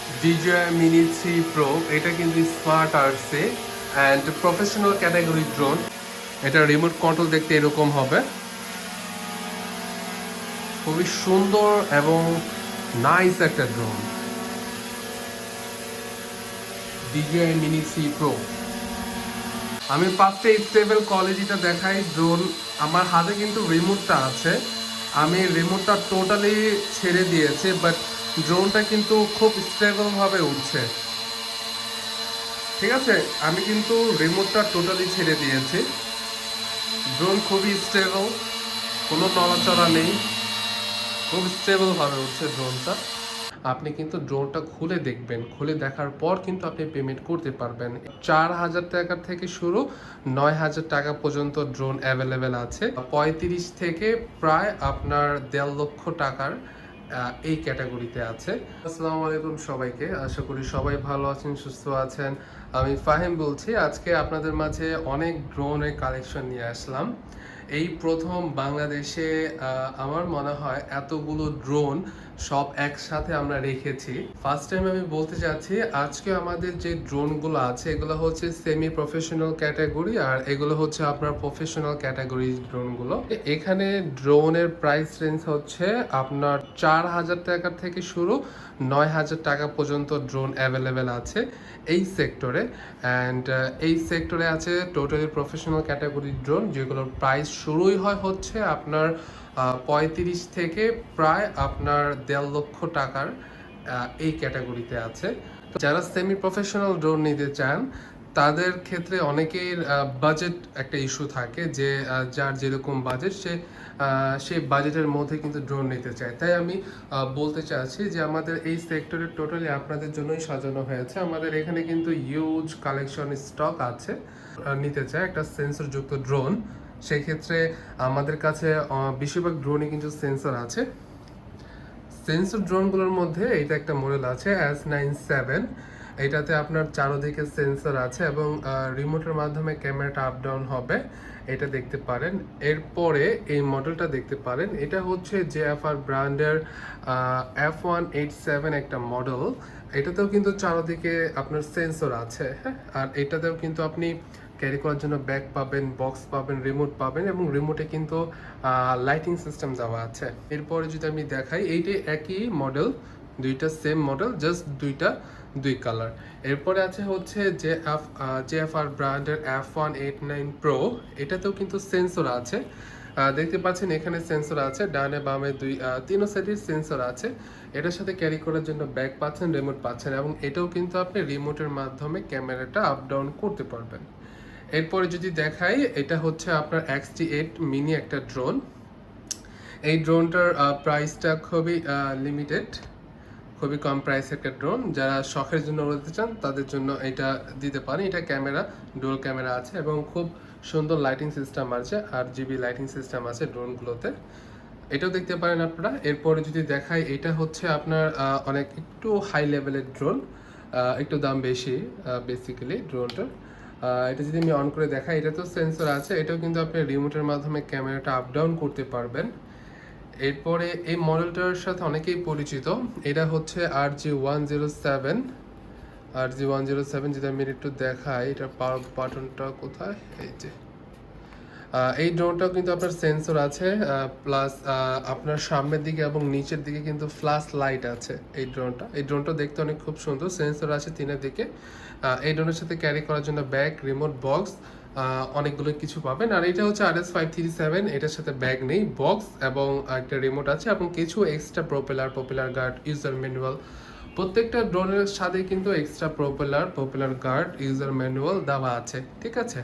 DJI Mini 3 Pro এটা কিন্তু smart RC and professional category drone. এটা রিমোট কন্ট্রোল দেখতে এরকম হবে, খুবই সুন্দর এবং নাইস একটা ড্রোন। DJI Mini 3 Pro। আমি ফার্স্টে স্টেবল কোয়ালিটিটা দেখাই। ড্রোন আমার হাতে কিন্তু রিমোটটা আছে, আমি রিমোটটা টোটালি ছেড়ে দিয়েছি, বাট ড্রোনটা কিন্তু খুব স্টেবলভাবে উঠছে। ঠিক আছে, আমি কিন্তু রিমোটটা টোটালি ছেড়ে দিয়েছি। ড্রোন খুবই স্টেবল, কোনো নড়াচড়া নেই, খুব স্টেবলভাবে উঠছে ড্রোনটা। আপনি কিন্তু ড্রোনটা খুলে দেখবেন, খুলে দেখার পর কিন্তু আপনি পেমেন্ট করতে পারবেন। 4,000 টাকা থেকে শুরু 9,000 টাকা পর্যন্ত ড্রোন অ্যাভেলেবেল আছে। 35 থেকে প্রায় আপনার 1.5 লক্ষ টাকার এই ক্যাটাগরিতে আছে। আসসালামু আলাইকুম সবাইকে, আশা করি সবাই ভালো আছেন, সুস্থ আছেন। আমি ফাহিম বলছি। আজকে আপনাদের মাঝে অনেক ড্রোনের কালেকশন নিয়ে আসলাম। এই প্রথম বাংলাদেশে আমার মনে হয় এতগুলো ড্রোন সব একসাথে আমরা রেখেছি। ফার্স্ট টাইম আমি বলতে চাচ্ছি, আজকে আমাদের যে ড্রোনগুলো আছে এগুলো হচ্ছে সেমি প্রফেশনাল ক্যাটাগরি, আর এগুলো হচ্ছে আপনার প্রফেশনাল ক্যাটাগরি ড্রোনগুলো। এখানে ড্রোনের প্রাইস রেঞ্জ হচ্ছে আপনার 4,000 টাকা থেকে শুরু 9,000 টাকা পর্যন্ত ড্রোন অ্যাভেলেবেল আছে এই সেক্টরে। অ্যান্ড এই সেক্টরে আছে টোটালি প্রফেশনাল ক্যাটাগরি ড্রোন, যেগুলোর প্রাইস শুরুই হয় হচ্ছে আপনার 35 থেকে প্রায় আপনার 1.5 লক্ষ টাকার এই ক্যাটাগরিতে আছে। যারা সেমি প্রফেশনাল ড্রোন নিতে চান তাদের ক্ষেত্রে অনেকের বাজেট একটা ইস্যু থাকে, যে যার যেরকম বাজেট সেই বাজেটের মধ্যে কিন্তু ড্রোন নিতে চায়। তাই আমি বলতে চাচ্ছি যে আমাদের এই সেক্টরে টোটালি আপনাদের জন্যই সাজানো হয়েছে। আমাদের এখানে কিন্তু হিউজ কালেকশন স্টক আছে। নিতে চায় একটা সেন্সরযুক্ত ড্রোন, সেক্ষেত্রে আমাদের কাছে বেশিরভাগ ড্রোনই কিন্তু সেন্সর আছে। সেন্সর ড্রোনগুলোর মধ্যে এটা একটা মডেল আছে S97। এটাতে আপনার চারদিকে সেন্সর আছে এবং রিমোটের মাধ্যমে ক্যামেরাটা আপ ডাউন হবে, এটা দেখতে পারেন। এরপরে এই মডেলটা দেখতে পারেন, এটা হচ্ছে ZFR ব্র্যান্ডের F187 একটা মডেল। এটাতেও কিন্তু চারদিকে আপনার সেন্সর আছে, হ্যাঁ। আর এটাতেও কিন্তু আপনি ক্যারি করার জন্য ব্যাগ পাবেন, বক্স পাবেন, রিমোট পাবেন এবং রিমোটে কিন্তু লাইটিং সিস্টেম দেওয়া আছে। এরপরে যদি আমি দেখাই, এইটাই একই মডেল, দুইটা সেম মডেল, জাস্ট দুই কালার। এরপরে আছে হচ্ছে ZFR ব্র্যান্ডের F189 Pro। এটাতেও কিন্তু সেন্সর আছে, দেখতে পাচ্ছেন এখানে সেন্সর আছে, ডানে বামে তিনো সাইডের সেন্সর আছে। এটার সাথে ক্যারি করার জন্য ব্যাগ পাচ্ছেন, রিমোট পাচ্ছেন এবং এটাও কিন্তু আপনি রিমোটের মাধ্যমে ক্যামেরাটা আপ ডাউন করতে পারবেন। এরপরে যদি দেখাই, এটা হচ্ছে আপনার XT8 মিনি একটা ড্রোন। এই ড্রোনটার প্রাইসটা খুবই লিমিটেড, খুবই কম প্রাইসের একটা ড্রোন। যারা শখের জন্য উড়াতে চান তাদের জন্য এটা দিতে পারেন। এটা ক্যামেরা, ডুয়াল ক্যামেরা আছে এবং খুব সুন্দর লাইটিং সিস্টেম আছে, RGB লাইটিং সিস্টেম আছে ড্রোনগুলোতে, এটাও দেখতে পারেন আপনারা। এরপরে যদি দেখাই, এটা হচ্ছে আপনার অনেক একটু হাই লেভেলের ড্রোন, একটু দাম বেশি বেসিক্যালি ড্রোনটার। এটা যদি আমি অন করে দেখাই, এটা তো সেন্সর আছে, এটাও কিন্তু আপনি রিমোটের মাধ্যমে ক্যামেরাটা আপ ডাউন করতে পারবেন। এরপরে এই মডেলটার সাথে অনেকেই পরিচিত, এটা হচ্ছে RG107। যদি আমি একটু দেখাই, এটার পাওয়ার বাটনটা কোথায়, এই যে। এই ড্রোনটাও কিন্তু আপনার সেন্সর আছে, প্লাস আপনার সামনের দিকে এবং নিচের দিকে কিন্তু ফ্ল্যাশ লাইট আছে। এই ড্রোনটা দেখতে অনেক খুব সুন্দর, সেন্সর আছে তিনের দিকে। এই ড্রোনের সাথে ক্যারি করার জন্য ব্যাগ, রিমোট, বক্স, অনেকগুলো কিছু পাবেন। আর এটা হচ্ছে RS537, এটার সাথে ব্যাগ নেই, বক্স এবং একটা রিমোট আছে এবং কিছু extra propeller guard, user manual. প্রত্যেকটা ড্রোনের সাথে কিন্তু extra propeller guard, user manual দেওয়া আছে, ঠিক আছে।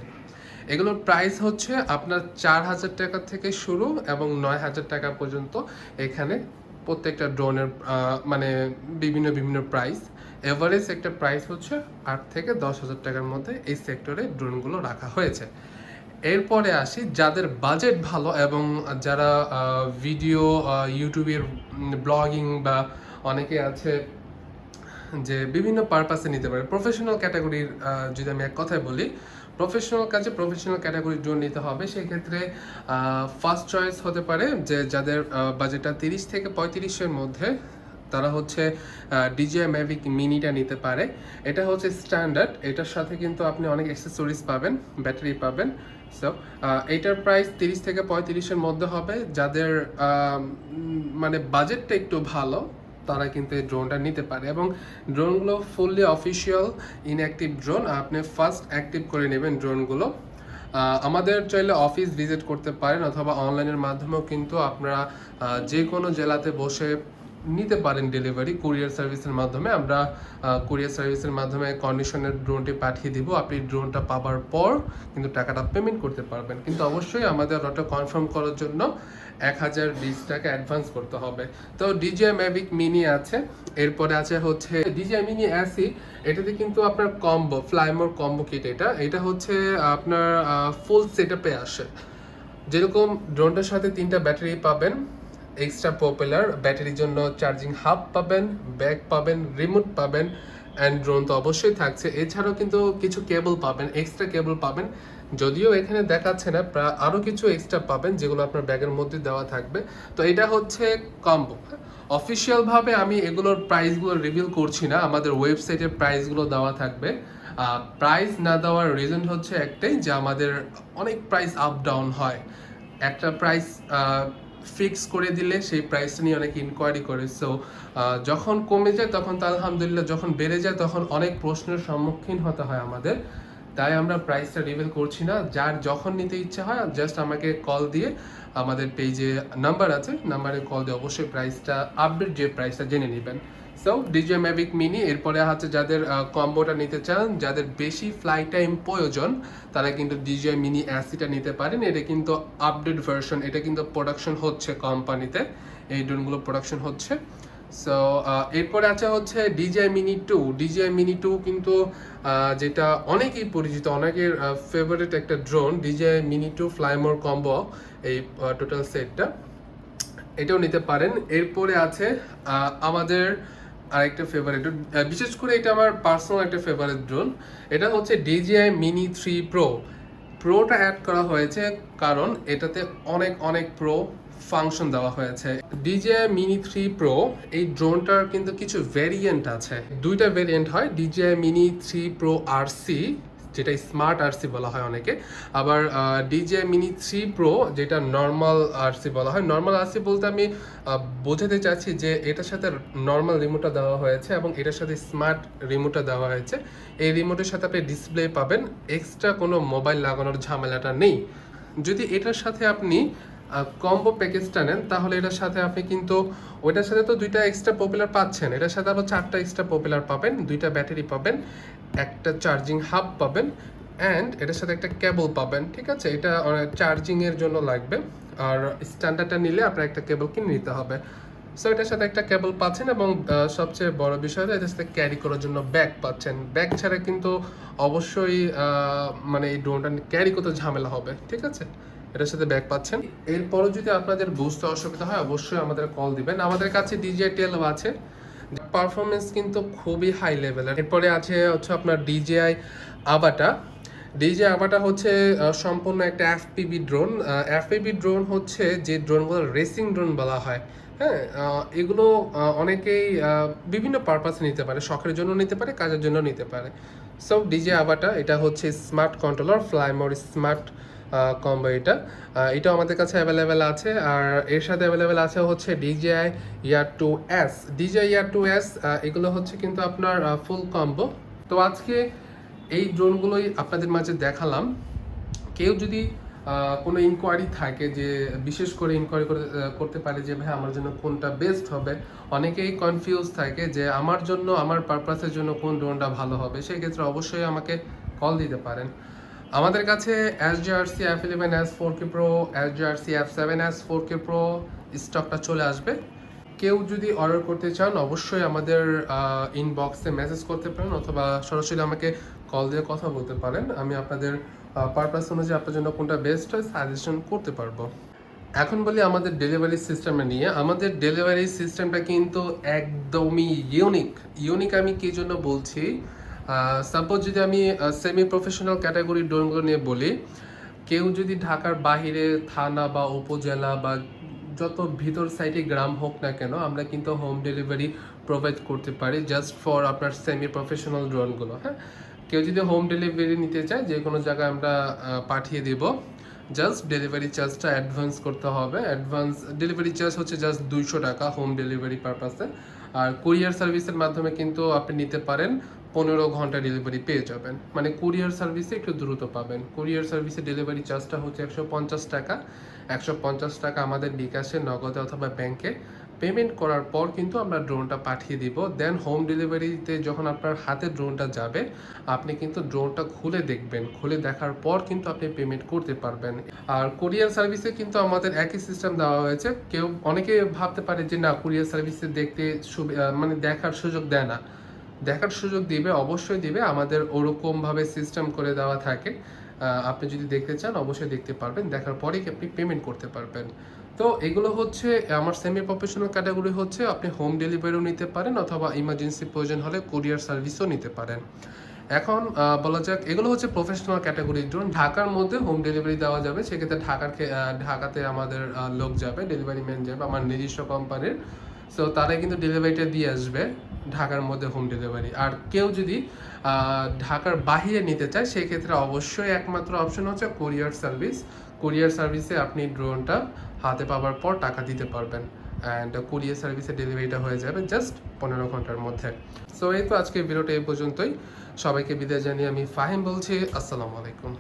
এগুলোর প্রাইস হচ্ছে আপনার 4,000 টাকা থেকে শুরু এবং 9,000 টাকা পর্যন্ত। এখানে প্রত্যেকটা ড্রোনের মানে বিভিন্ন প্রাইস। এভারেজ একটা প্রাইস হচ্ছে 8 থেকে 10,000 টাকার মধ্যে এই সেক্টরে ড্রোনগুলো রাখা হয়েছে। এরপরে আসি, যাদের বাজেট ভালো এবং যারা ভিডিও, ইউটিউবের ব্লগিং বা অনেকে আছে যে বিভিন্ন পারপাসে নিতে পারে, প্রফেশনাল ক্যাটাগরির যদি আমি এক কথায় বলি, প্রফেশনাল কাজে প্রফেশনাল ক্যাটাগরির ড্রোন নিতে হবে। সেক্ষেত্রে ফার্স্ট চয়েস হতে পারে যে যাদের বাজেটটা 30 থেকে 35-এর মধ্যে, তারা হচ্ছে DJI Mavic মিনিটা নিতে পারে। এটা হচ্ছে স্ট্যান্ডার্ড, এটার সাথে কিন্তু আপনি অনেক অ্যাক্সেসরিজ পাবেন, ব্যাটারি পাবেন। সো এইটার প্রাইস 30 থেকে 35-এর মধ্যে হবে। যাদের মানে বাজেটটা একটু ভালো তারা কিন্তু এই ড্রোনটা নিতে পারে। এবং ড্রোনগুলো ফুললি অফিসিয়াল ইনঅ্যাক্টিভ ড্রোন, আপনি ফার্স্ট অ্যাক্টিভ করে নেবেন ড্রোনগুলো। আমাদের চাইলে অফিস ভিজিট করতে পারেন অথবা অনলাইনের মাধ্যমেও কিন্তু আপনারা যে কোনো জেলাতে বসে নিতে পারেন ডেলিভারি কুরিয়ার সার্ভিসের মাধ্যমে। আমরা কুরিয়ার সার্ভিসের মাধ্যমে কন্ডিশনের ড্রোনটি পাঠিয়ে দিব। আপনি ড্রোনটা পাওয়ার পর কিন্তু টাকাটা পেমেন্ট করতে পারবেন, কিন্তু অবশ্যই আমাদের অর্ডারটা কনফার্ম করার জন্য 1020 টাকা অ্যাডভান্স করতে হবে। তো DJI Mavic মিনি আছে, এরপরে আছে হচ্ছে DJI মিনি SE। এটাতে কিন্তু আপনার কম্বো ফ্লাইমোর কম্বো কিট, এটা হচ্ছে আপনার ফুল সেটআপে আসে। যেরকম ড্রোনটার সাথে 3টা ব্যাটারি পাবেন, এক্সট্রা পপুলার ব্যাটারির জন্য চার্জিং হাব পাবেন, ব্যাগ পাবেন, রিমোট পাবেন, অ্যান্ড ড্রোন তো অবশ্যই থাকছে। এছাড়াও কিন্তু কিছু কেবল পাবেন, এক্সট্রা কেবল পাবেন, যদিও এখানে দেখাচ্ছে না, আরও কিছু এক্সট্রা পাবেন যেগুলো আপনার ব্যাগের মধ্যে দেওয়া থাকবে। তো এটা হচ্ছে কম্বো। অফিসিয়ালভাবে আমি এগুলোর প্রাইসগুলো রিভিল করছি না, আমাদের ওয়েবসাইটের প্রাইসগুলো দেওয়া থাকবে। প্রাইস না দেওয়ার রিজন হচ্ছে একটাই, যে আমাদের অনেক প্রাইস আপ ডাউন হয়। একটা প্রাইস ফিক্স করে দিলে সেই প্রাইসটা নিয়ে অনেক ইনকোয়ারি করে। সো যখন কমে যায় তখন তো আলহামদুলিল্লাহ, যখন বেড়ে যায় তখন অনেক প্রশ্নের সম্মুখীন হতে হয় আমাদের। তাই আমরা প্রাইসটা রিভিল করছি না। যার যখন নিতে ইচ্ছা হয় জাস্ট আমাকে কল দিয়ে, আমাদের পেজে নাম্বার আছে, নাম্বারে কল দিয়ে অবশ্যই প্রাইসটা আপডেট যে প্রাইসটা জেনে নেবেন। সো DJI Mavic মিনি, এরপরে হচ্ছে যাদের কম্বোটা নিতে চান, যাদের বেশি ফ্লাইট টাইম প্রয়োজন, তারা কিন্তু DJI মিনি SEটা নিতে পারেন। এটা কিন্তু আপডেট ভার্সন, এটা কিন্তু প্রোডাকশন হচ্ছে কোম্পানিতে, এই ড্রোনগুলো প্রোডাকশন হচ্ছে। সো এরপরে আছে হচ্ছে DJI মিনি 2। DJI মিনি 2 কিন্তু যেটা অনেকেই পরিচিত, অনেকের ফেভারিট একটা drone, DJI mini 2 Fly More combo, এই টোটাল সেটটা, এটাও নিতে পারেন। এরপরে আছে আমাদের আরেকটা ফেভারিট, বিশেষ করে এটা আমার পার্সোনাল একটা ফেভারিট ড্রোন, এটা হচ্ছে DJI মিনি 3 প্রো। প্রোটা অ্যাড করা হয়েছে কারণ এটাতে অনেক অনেক প্রো ফাংশন দেওয়া হয়েছে। DJI মিনি 3 প্রো এই ড্রোনটার কিন্তু কিছু ভেরিয়েন্ট আছে, 2টা ভেরিয়েন্ট হয়, DJI মিনি 3 প্রো RC, যেটা স্মার্ট RC বলা হয় অনেকে, আবার DJI মিনি 3 প্রো যেটা নর্মাল RC বলা হয়। নর্মাল RC বলতে আমি বোঝাতে চাচ্ছি যে এটার সাথে নর্মাল রিমোটটা দেওয়া হয়েছে এবং এটার সাথে স্মার্ট রিমোটটা দেওয়া হয়েছে। এই রিমোটের সাথে আপনি ডিসপ্লে পাবেন, এক্সট্রা কোনো মোবাইল লাগানোর ঝামেলাটা নেই। যদি এটার সাথে আপনি কম্বো প্যাকেজটা নেন তাহলে এটার সাথে আপনি কিন্তু ওইটার সাথে তো 2টা এক্সট্রা পপুলার পাচ্ছেন, এটার সাথে আবার 4টা এক্সট্রা পপুলার পাবেন, 2টা ব্যাটারি পাবেন, একটা চার্জিং হাব পাবেন, অ্যান্ড এটার সাথে একটা কেবল পাবেন। ঠিক আছে, এটা চার্জিংয়ের জন্য লাগবে, আর স্ট্যান্ডার্ডটা নিলে আপনার একটা কেবল কিনে নিতে হবে। সো এটার সাথে একটা কেবল পাচ্ছেন এবং সবচেয়ে বড় বিষয় হলো এটার সাথে ক্যারি করার জন্য ব্যাগ পাচ্ছেন। ব্যাগ ছাড়া কিন্তু অবশ্যই মানে এই ড্রোনটা ক্যারি করতে ঝামেলা হবে। ঠিক আছে, এটার সাথে ব্যাগ পাচ্ছেন। এরপরও যদি আপনাদের বুঝতে অসুবিধা হয় অবশ্যই আমাদের কল দিবেন। আমাদের কাছে DJI টেল আছে, পারফরমেন্স কিন্তু খুবই হাই লেভেলের। এরপরে আছে হচ্ছে আপনার DJI আভাটা। DJI আভাটা হচ্ছে সম্পূর্ণ একটা FPV ড্রোন। FPV ড্রোন হচ্ছে যে ড্রোনগুলো রেসিং ড্রোন বলা হয়। হ্যাঁ, এগুলো অনেকেই বিভিন্ন পারপাসে নিতে পারে, শখের জন্য নিতে পারে, কাজের জন্য নিতে পারে। সো DJI আভাটা এটা হচ্ছে smart controller, Fly More smart combo. এটাও আমাদের কাছে অ্যাভেলেবেল আছে। আর এর সাথে অ্যাভেলেবেল আছে হচ্ছে DJI Air 2S। DJI Air 2S এগুলো হচ্ছে কিন্তু আপনার ফুল কম্বো। তো আজকে এই ড্রোনগুলোই আপনাদের মাঝে দেখালাম। কেউ যদি কোনো ইনকোয়ারি থাকে, যে বিশেষ করে ইনকোয়ারি করতে পারে যে ভাই আমার জন্য কোনটা বেস্ট হবে, অনেকেই কনফিউজ থাকে যে আমার জন্য, আমার পারপাসের জন্য কোন ড্রোনটা ভালো হবে, সেই ক্ষেত্রে অবশ্যই আমাকে কল দিতে পারেন। আমাদের কাছে SJRC F11s 4K Pro, SJRC F7s 4K Pro স্টকটা চলে আসবে। কেউ যদি অর্ডার করতে চান অবশ্যই আমাদের ইনবক্সে মেসেজ করতে পারেন অথবা সরাসরি আমাকে কল দিয়ে কথা বলতে পারেন। আমি আপনাদের পারপাস অনুযায়ী আপনার জন্য কোনটা বেস্ট হয় সাজেশন করতে পারবো। এখন বলি আমাদের ডেলিভারি সিস্টেমটা নিয়ে। আমাদের ডেলিভারি সিস্টেমটা কিন্তু একদমই ইউনিক। আমি কি জন্য বলছি, সাপোজ যদি আমি সেমি প্রফেশনাল ক্যাটাগরির ড্রোনগুলো নিয়ে বলি, কেউ যদি ঢাকার বাহিরে থানা বা উপজেলা বা যত ভিতর সাইডে গ্রাম হোক না কেন আমরা কিন্তু হোম ডেলিভারি প্রোভাইড করতে পারি জাস্ট ফর আপনার সেমি প্রফেশনাল ড্রোনগুলো। হ্যাঁ, কেউ যদি হোম ডেলিভারি নিতে চায় যে কোনো জায়গায় আমরা পাঠিয়ে দিব। জাস্ট ডেলিভারি চার্জটা অ্যাডভান্স করতে হবে। অ্যাডভান্স ডেলিভারি চার্জ হচ্ছে জাস্ট 200 টাকা হোম ডেলিভারি পারপাসে। আর কুরিয়ার সার্ভিসের মাধ্যমে কিন্তু আপনি নিতে পারেন, 15 ঘন্টা ডেলিভারি পেয়ে যাবেন। মানে কুরিয়ার সার্ভিসে একটু দ্রুত পাবেন। কুরিয়ার সার্ভিসে ডেলিভারি চার্জটা হচ্ছে 150 টাকা। 150 টাকা আমাদের বিকাশে, নগদে অথবা ব্যাংকে পেমেন্ট করার পর কিন্তু আমরা ড্রোনটা পাঠিয়ে দিব। দেন হোম ডেলিভারিতে যখন আপনার হাতে ড্রোনটা যাবে, আপনি কিন্তু ড্রোনটা খুলে দেখবেন। খুলে দেখার পর কিন্তু আপনি পেমেন্ট করতে পারবেন। আর কুরিয়ার সার্ভিসে কিন্তু আমাদের একই সিস্টেম দেওয়া হয়েছে। অনেকে ভাবতে পারে যে না, কুরিয়ার সার্ভিসে দেখতে মানে দেখার সুযোগ দেয় না। দেখার সুযোগ দিবে, অবশ্যই দিবে। আমাদের ওরকমভাবে সিস্টেম করে দেওয়া থাকে। আপনি যদি দেখতে চান অবশ্যই দেখতে পারবেন, দেখার পরেই আপনি পেমেন্ট করতে পারবেন। তো এগুলো হচ্ছে আমার সেমি প্রফেশনাল ক্যাটাগরি। হচ্ছে আপনি হোম ডেলিভারিও নিতে পারেন অথবা ইমার্জেন্সি প্রয়োজন হলে কুরিয়ার সার্ভিসও নিতে পারেন। এখন বলা যাক, এগুলো হচ্ছে প্রফেশনাল ক্যাটাগরির ড্রোন। ঢাকার মধ্যে হোম ডেলিভারি দেওয়া যাবে, সেক্ষেত্রে ঢাকাতে আমাদের লোক যাবে, ডেলিভারি ম্যান যাবে আমার নিজস্ব কোম্পানির। সো তারা কিন্তু ডেলিভারিটা দিয়ে আসবে ঢাকার মধ্যে হোম ডেলিভারি। আর কেউ যদি ঢাকার বাহিরে নিতে চায় সেক্ষেত্রে অবশ্যই একমাত্র অপশন হচ্ছে কুরিয়ার সার্ভিস। কুরিয়ার সার্ভিসে আপনি ড্রোনটা হাতে পাওয়ার পর টাকা দিতে পারবেন, অ্যান্ড কুরিয়ার সার্ভিসে ডেলিভারিটা হয়ে যাবে জাস্ট 15 ঘন্টার মধ্যে। সো এই তো আজকের ভিডিওটা এই পর্যন্তই। সবাইকে বিদায় জানিয়ে আমি ফাহিম বলছি। আসসালামু আলাইকুম।